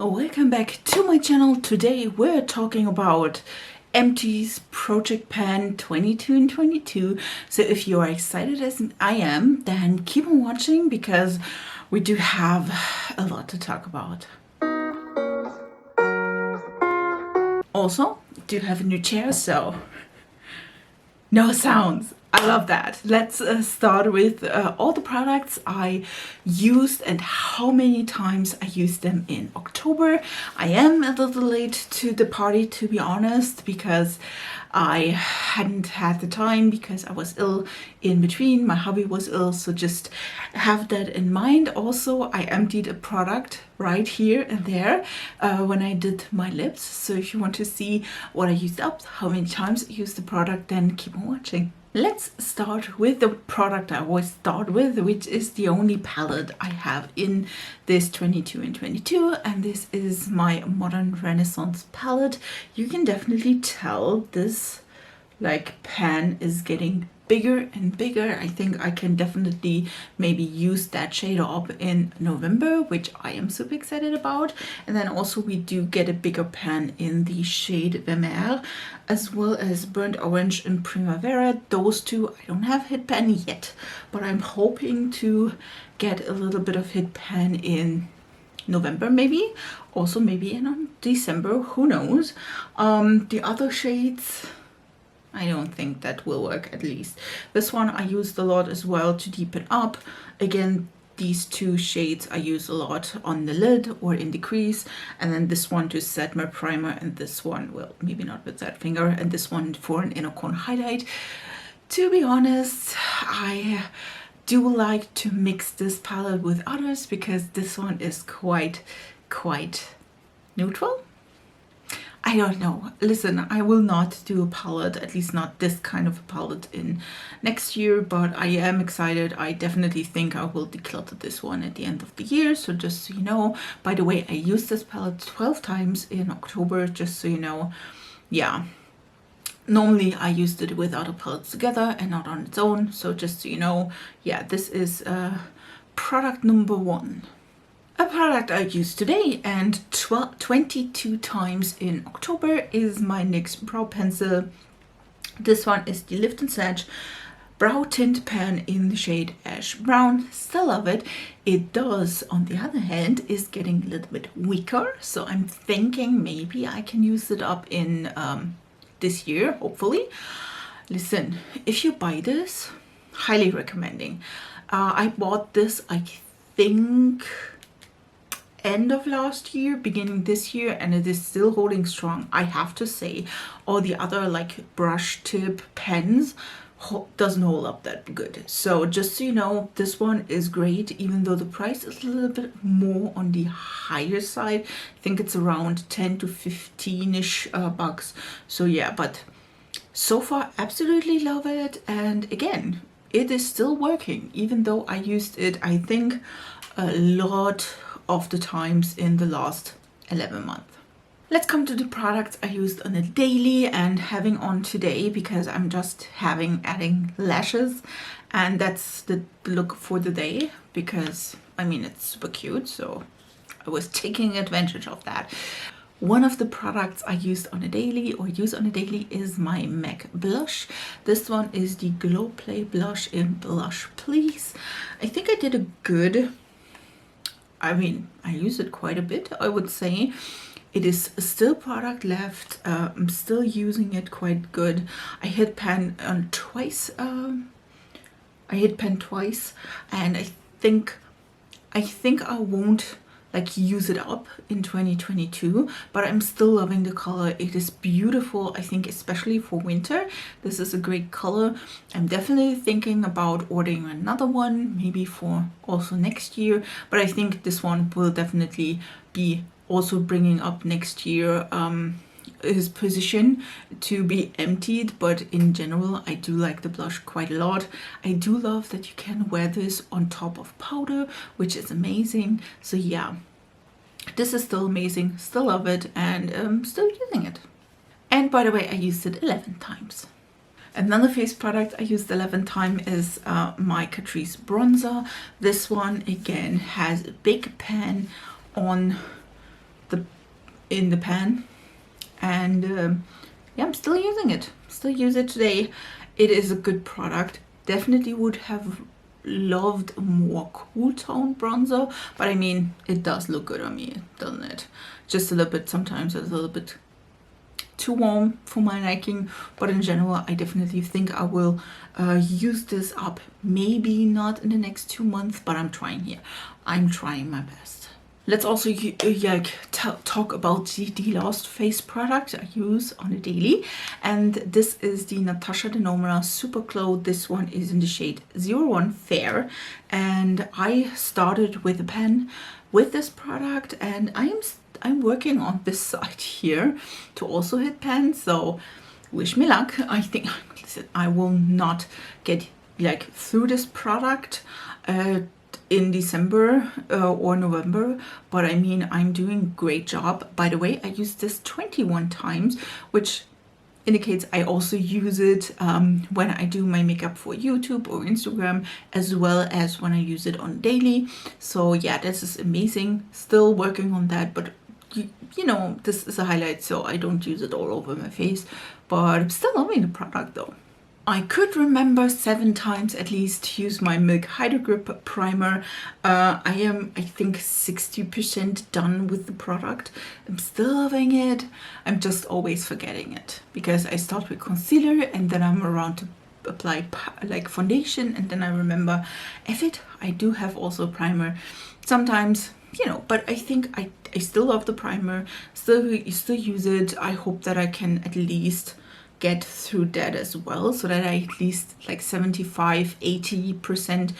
Welcome back to my channel. Today we're talking about Empties Project Pan 22 and 22. So if you are excited as I am, then keep on watching because we do have a lot to talk about. Also, do have a new chair, so no sounds. I love that. Let's start with all the products I used and how many times I used them in October. I am a little late to the party, to be honest, because I hadn't had the time because I was ill in between. My hubby was ill, so just have that in mind. Also, I emptied a product right here and there when I did my lips. So if you want to see what I used up, how many times I used the product, then keep on watching. Let's start with the product I always start with, which is the only palette I have in this 22 and 22, and this is my Modern Renaissance palette. You can definitely tell this pan is getting bigger and bigger. I think I can definitely maybe use that shade up in November, which I am super excited about. And then also we do get a bigger pan in the shade Vermeer, as well as Burnt Orange and Primavera. Those two I don't have hit pan yet, but I'm hoping to get a little bit of hit pan in November, maybe also maybe in December, who knows. The other shades, I don't think that will work. At least this one I used a lot as well to deepen up. Again, these two shades I use a lot on the lid or in the crease, and then this one to set my primer, and this one, well, maybe not with that finger, and this one for an inner corner highlight. To be honest, I do like to mix this palette with others because this one is quite neutral. I don't know. Listen, I will not do a palette, at least not this kind of a palette in next year, but I am excited. I definitely think I will declutter this one at the end of the year. So just so you know, by the way, I used this palette 12 times in October, just so you know. Yeah. Normally I used it with other palettes together and not on its own. So just so you know, yeah, this is product number 1. A product I used today and 22 times in October is my NYX Brow Pencil. This one is the Lift and Set Brow Tint Pen in the shade Ash Brown. Still love it. It does, on the other hand, is getting a little bit weaker. So I'm thinking maybe I can use it up in this year, hopefully. Listen, if you buy this, highly recommending. I bought this, I think, end of last year, beginning this year, and it is still holding strong. I have to say, all the other like brush tip pens doesn't hold up that good. So just so you know, this one is great, even though the price is a little bit more on the higher side. I think it's around 10 to 15-ish bucks. So yeah, but so far absolutely love it. And again, it is still working, even though I used it, I think, a lot of the times in the last 11 months. Let's come to the products I used on a daily and having on today, because I'm just adding lashes, and that's the look for the day because I mean it's super cute, so I was taking advantage of that. One of the products I used on a daily or use on a daily is my MAC blush. This one is the Glow Play blush in Blush Please. I think I did a good, I mean, I use it quite a bit, I would say. It is still product left. I'm still using it quite good. I hit pan twice. And I think I won't like use it up in 2022, but I'm still loving the color. It is beautiful. I think especially for winter, this is a great color. I'm definitely thinking about ordering another one, maybe for also next year, but I think this one will definitely be also bringing up next year his position to be emptied. But in general, I do like the blush quite a lot. I do love that you can wear this on top of powder, which is amazing. So yeah, this is still amazing, still love it, and still using it. And by the way, I used it 11 times. Another face product I used 11 times is my Catrice bronzer. This one again has a big pan on the in the pan, and yeah, I'm still using it. Still use it today. It is a good product. Definitely would have loved a more cool tone bronzer, but I mean, it does look good on me, doesn't it? Just a little bit, sometimes it's a little bit too warm for my liking, but in general I definitely think I will use this up. Maybe not in the next 2 months, but I'm trying here. I'm trying my best. Let's also talk about the last face product I use on a daily, and this is the Natasha Denona Super Glow. This one is in the shade 01 Fair, and I started with a pen with this product, and I'm working on this side here to also hit pan, so wish me luck. I think, listen, I will not get like through this product in December or November, but I mean, I'm doing a great job. By the way, I used this 21 times, which indicates I also use it when I do my makeup for YouTube or Instagram, as well as when I use it on daily. So yeah, this is amazing. Still working on that, but you know, this is a highlight, so I don't use it all over my face, but I'm still loving the product though. I could remember 7 times at least to use my Milk Hydrogrip primer. I am, I think, 60% done with the product. I'm still loving it. I'm just always forgetting it because I start with concealer and then I'm around to apply like foundation, and then I remember, I do have also primer. Sometimes, you know, but I think I still love the primer, still use it. I hope that I can at least get through that as well, so that I at least like 75-80%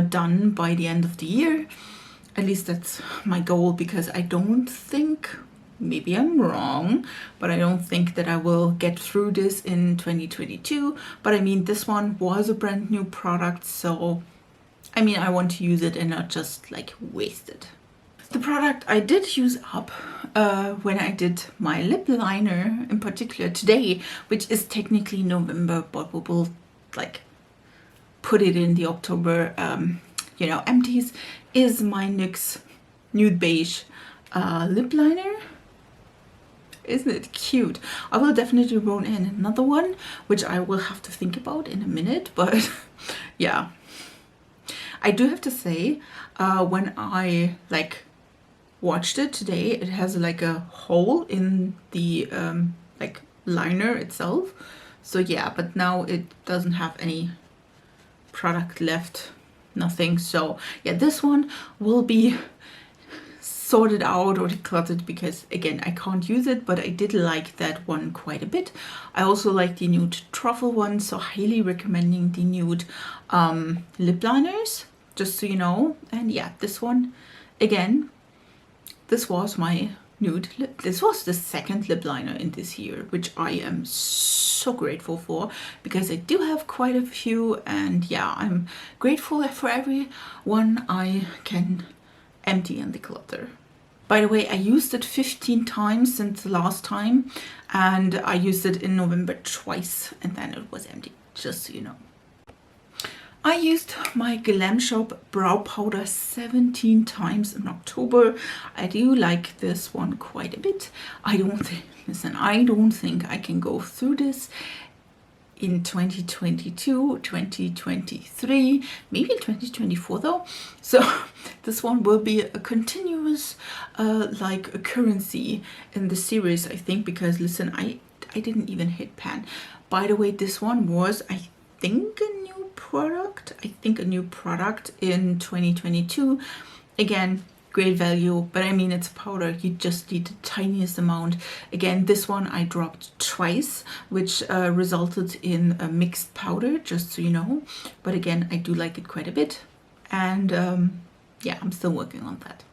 done by the end of the year. At least that's my goal, because I don't think, maybe I'm wrong, but I don't think that I will get through this in 2022. But I mean, this one was a brand new product, so I mean, I want to use it and not just like waste it. The product I did use up when I did my lip liner, in particular today, which is technically November, but we will like put it in the October, you know, empties, is my NYX Nude Beige lip liner. Isn't it cute? I will definitely roll in another one, which I will have to think about in a minute, but yeah. I do have to say, when I like watched it today, it has like a hole in the like liner itself. So yeah, but now it doesn't have any product left, nothing. So yeah, this one will be sorted out or decluttered, because again, I can't use it, but I did like that one quite a bit. I also like the Nude Truffle one, so highly recommending the Nude lip liners, just so you know. And yeah, this one, again, this was my nude lip. This was the second lip liner in this year, which I am so grateful for, because I do have quite a few, and yeah, I'm grateful for every one I can empty and declutter. By the way, I used it 15 times since the last time, and I used it in November twice, and then it was empty, just so you know. I used my Glamshop brow powder 17 times in October. I do like this one quite a bit. I don't think I can go through this in 2022, 2023, maybe 2024 though. So this one will be a continuous like occurrence in the series, I think, because listen, I didn't even hit pan. By the way, this one was, I think, a new product in 2022. Again, great value, but I mean, it's powder, you just need the tiniest amount. Again, this one I dropped twice, which resulted in a mixed powder, just so you know. But again, I do like it quite a bit, and yeah, I'm still working on that.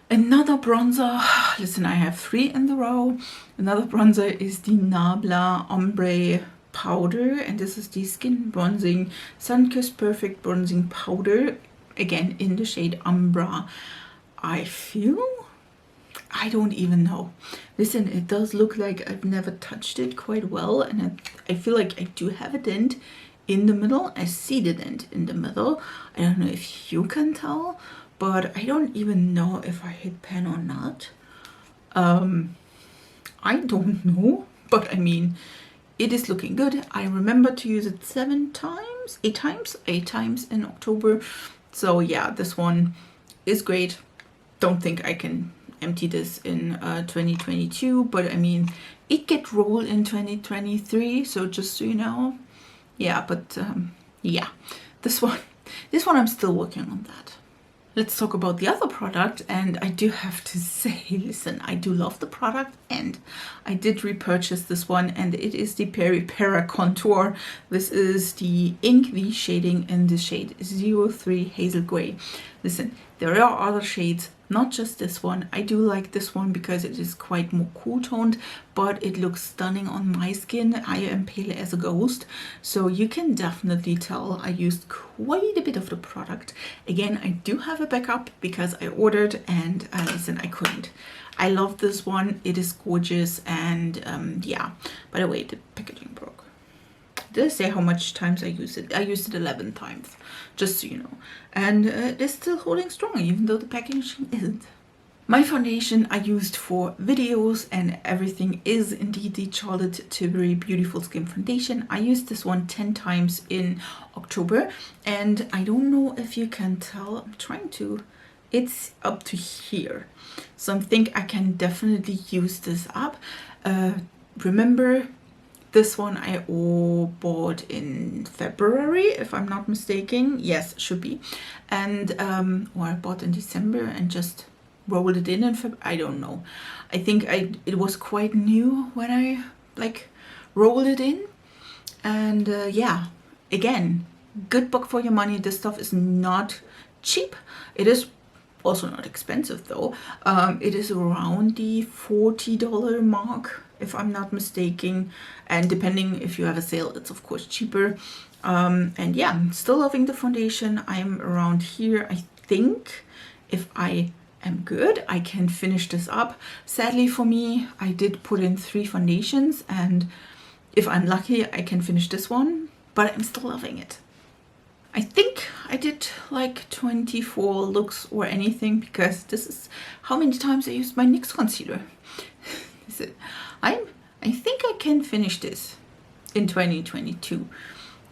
Another bronzer, listen, I have 3 in the row. Another bronzer is the Nabla Ombre powder, and this is the Skin Bronzing Sunkissed Perfect Bronzing Powder, again in the shade Ambra. I don't even know. Listen, it does look like I've never touched it quite well, and I feel like I do have a dent in the middle. I see the dent in the middle. I don't know if you can tell, but I don't even know if I hit pan or not. I don't know, but I mean, it is looking good. I remember to use it 8 times in October. So yeah, this one is great. Don't think I can empty this in 2022, but I mean, it get rolled in 2023, so just so you know. Yeah, but yeah, this one I'm still working on that. Let's talk about the other product, and I do have to say, listen, I do love the product, and I did repurchase this one, and it is the Para Contour. This is the Ink V shading in the shade 03 Hazel Grey. Listen, there are other shades, not just this one. I do like this one because it is quite more cool toned, but it looks stunning on my skin. I am pale as a ghost, so you can definitely tell I used quite a bit of the product. Again, I do have a backup because I ordered, and listen, I couldn't. I love this one. It is gorgeous, and yeah. By the way, the packaging broke. Did I say how much times I used it? I used it 11 times, just so you know. And it is still holding strong, even though the packaging isn't. My foundation I used for videos and everything is indeed the Charlotte Tilbury Beautiful Skin Foundation. I used this one 10 times in October, and I don't know if you can tell, I'm trying to, it's up to here. So I think I can definitely use this up. Remember, this one I bought in February, if I'm not mistaken. Yes, should be. And or I bought in December and just rolled it in February. I don't know. I think it was quite new when I like rolled it in. And yeah, again, good buck for your money. This stuff is not cheap. It is also not expensive though. It is around the $40 mark, if I'm not mistaken, and depending if you have a sale, it's of course cheaper. And yeah, I'm still loving the foundation. I'm around here. I think if I am good, I can finish this up. Sadly for me, I did put in 3 foundations, and if I'm lucky, I can finish this one, but I'm still loving it. I think I did like 24 looks or anything, because this is how many times I used my NYX concealer. I think I can finish this in 2022.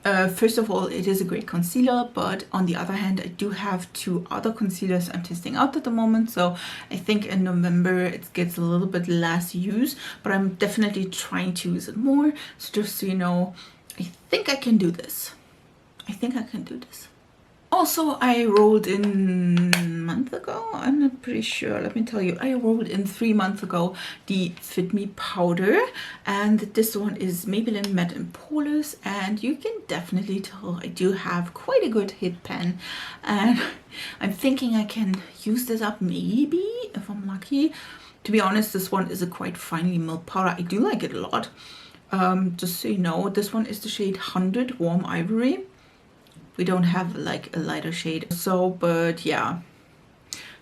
First of all, it is a great concealer, but on the other hand, I do have 2 other concealers I'm testing out at the moment. So I think in November it gets a little bit less use, but I'm definitely trying to use it more. So just so you know, I think I can do this. I think I can do this. Also, I rolled in a month ago, I'm not pretty sure, let me tell you, I rolled in 3 months ago the Fit Me powder, and this one is Maybelline Matte and Poreless, and you can definitely tell I do have quite a good hit pen, and I'm thinking I can use this up maybe, if I'm lucky. To be honest, this one is a quite finely milled powder. I do like it a lot. Just so you know, this one is the shade 100 Warm Ivory. We don't have like a lighter shade, so, but yeah,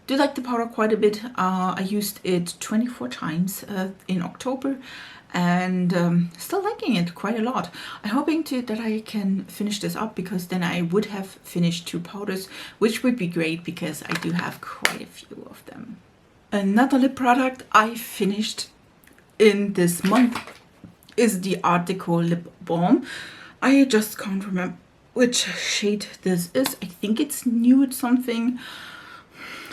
do like the powder quite a bit. I used it 24 times in October, and still liking it quite a lot. I'm hoping that I can finish this up, because then I would have finished 2 powders, which would be great because I do have quite a few of them. Another lip product I finished in this month is the Art Deco Lip Balm. I just can't remember which shade this is. I think it's Nude something.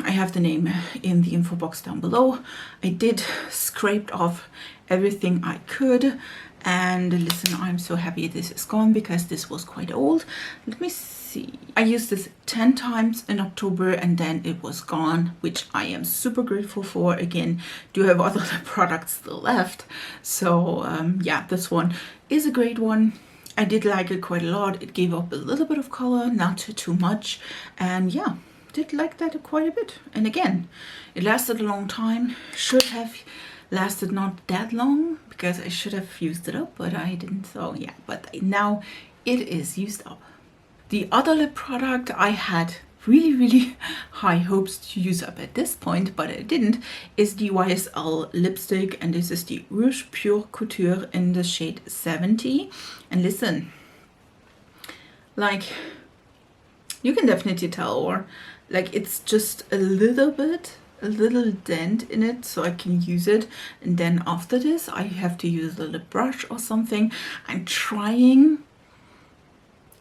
I have the name in the info box down below. I did scrape off everything I could, and listen, I'm so happy this is gone because this was quite old. Let me see. I used this 10 times in October and then it was gone, which I am super grateful for. Again, do have other products still left, so yeah, this one is a great one. I did like it quite a lot. It gave up a little bit of color, not too much, and yeah, did like that quite a bit. And again, it lasted a long time. Should have lasted not that long because I should have used it up, but I didn't. So yeah, but now it is used up. The other lip product I had really high hopes to use up at this point, but I didn't, is the YSL lipstick, and this is the Rouge Pure Couture in the shade 70. And listen, like, you can definitely tell, or like, it's just a little bit a little dent in it so I can use it, and then after this I have to use a lip brush or something. I'm trying,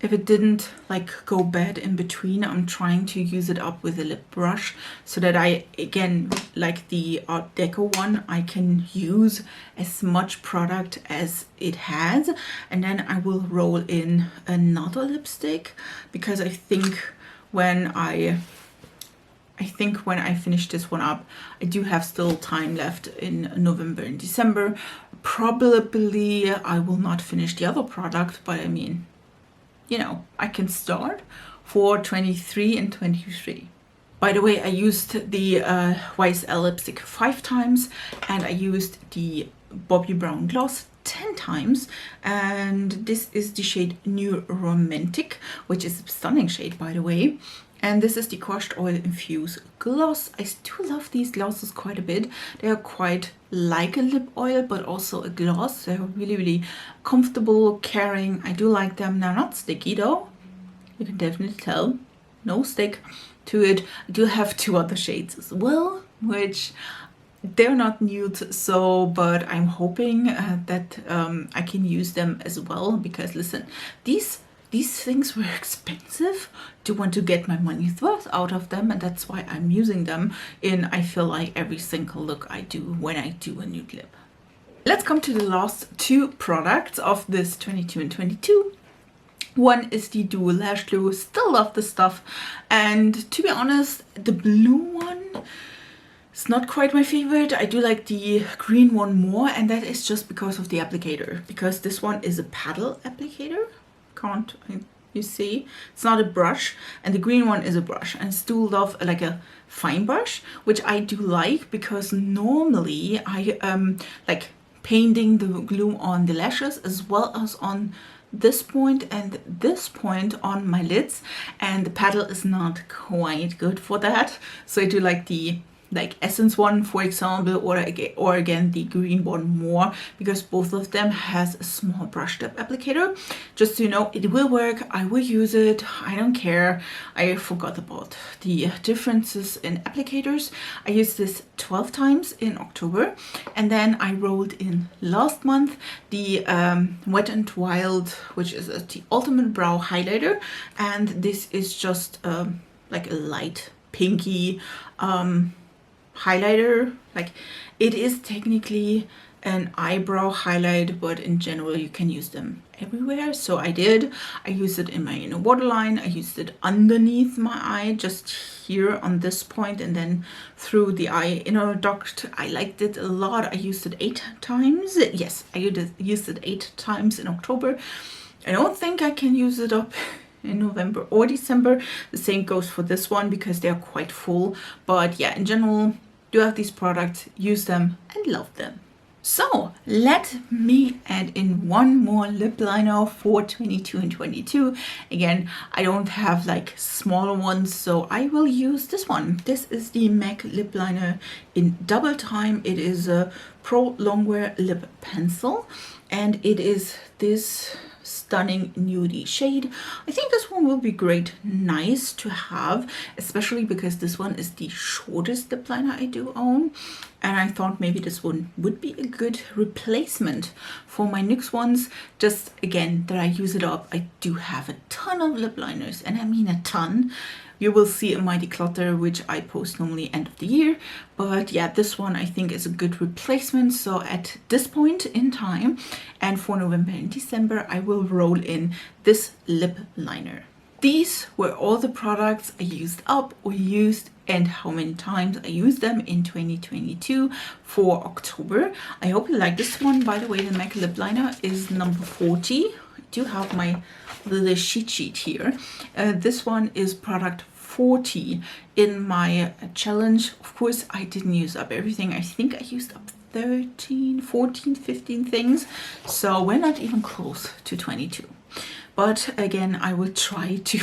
if it didn't like go bad in between, I'm trying to use it up with a lip brush so that I, again, like the Art Deco one, I can use as much product as it has, and then I will roll in another lipstick, because I think when I finish this one up, I do have still time left in November and December. Probably I will not finish the other product, but I mean, you know, I can start for 23 and 23. By the way, I used the YSL lipstick 5 times, and I used the Bobbi Brown Gloss 10 times, and this is the shade New Romantic, which is a stunning shade, by the way. And this is the Crushed Oil-infused gloss. I do love these glosses quite a bit. They are quite like a lip oil, but also a gloss. They're really, really comfortable, caring. I do like them. They're not sticky though. You can definitely tell. No stick to it. I do have 2 other shades as well, which they're not nude, so, but I'm hoping that I can use them as well, because listen, these things were expensive. Do want to get my money's worth out of them, and that's why I'm using them in, I feel like, every single look I do when I do a nude lip. Let's come to the last 2 products of this 22 and 22. One is the Duo Lash Glue. Still love the stuff, and to be honest, the blue one, it's not quite my favorite. I do like the green one more, and that is just because of the applicator, because this one is a paddle applicator. Can't you see? It's not a brush, and the green one is a brush. And I still love like a fine brush, which I do like, because normally I like painting the glue on the lashes as well as on this point and this point on my lids, and the paddle is not quite good for that. So I do like the Essence one, for example, or again the green one more, because both of them has a small brush tip applicator. Just so you know, it will work. I will use it. I don't care. I forgot about the differences in applicators. I used this 12 times in October, and then I rolled in last month the Wet n Wild, which is the Ultimate Brow Highlighter, and this is just like a light pinky highlighter. Like, it is technically an eyebrow highlight, but in general you can use them everywhere. So I used it in my inner waterline. I used it underneath my eye, just here on this point, and then through the eye inner duct. I liked it a lot. I used it 8 times. Yes, I used it 8 times in October. I don't think I can use it up in November or December. The same goes for this one, because they are quite full. But yeah, in general, do have these products, use them and love them. So let me add in one more lip liner for 22 and 22. Again, I don't have like smaller ones, so I will use this one. This is the MAC lip liner in Double Time. It is a Pro Longwear lip pencil, and it is this stunning nudie shade. I think this one will be nice to have, especially because this one is the shortest lip liner I do own, and I thought maybe this one would be a good replacement for my NYX ones. Just again, that I use it up. I do have a ton of lip liners, and I mean a ton. You will see in my declutter, which I post normally end of the year. But yeah, this one I think is a good replacement. So at this point in time, and for November and December, I will roll in this lip liner. These were all the products I used up or used, and how many times I used them in 2022 for October. I hope you like this one. By the way, the MAC lip liner is number 40. I do have my little sheet here. This one is product 40 in my challenge. Of course, I didn't use up everything. I think I used up 13, 14, 15 things. So we're not even close to 22. But again, I will try to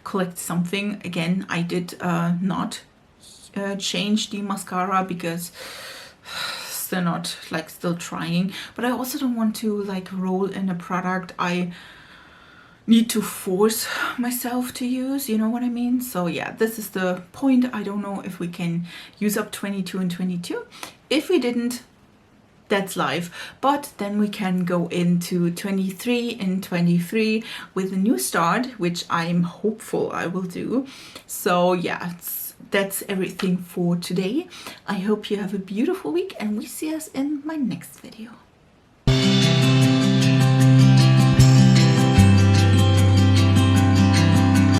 collect something. Again, I did not change the mascara because they're not still trying. But I also don't want to roll in a product I need to force myself to use, you know what I mean? So yeah, this is the point. I don't know if we can use up 22 and 22. If we didn't, that's life. But then we can go into 23 and 23 with a new start, which I'm hopeful I will do. So yeah, that's everything for today. I hope you have a beautiful week and we see us in my next video.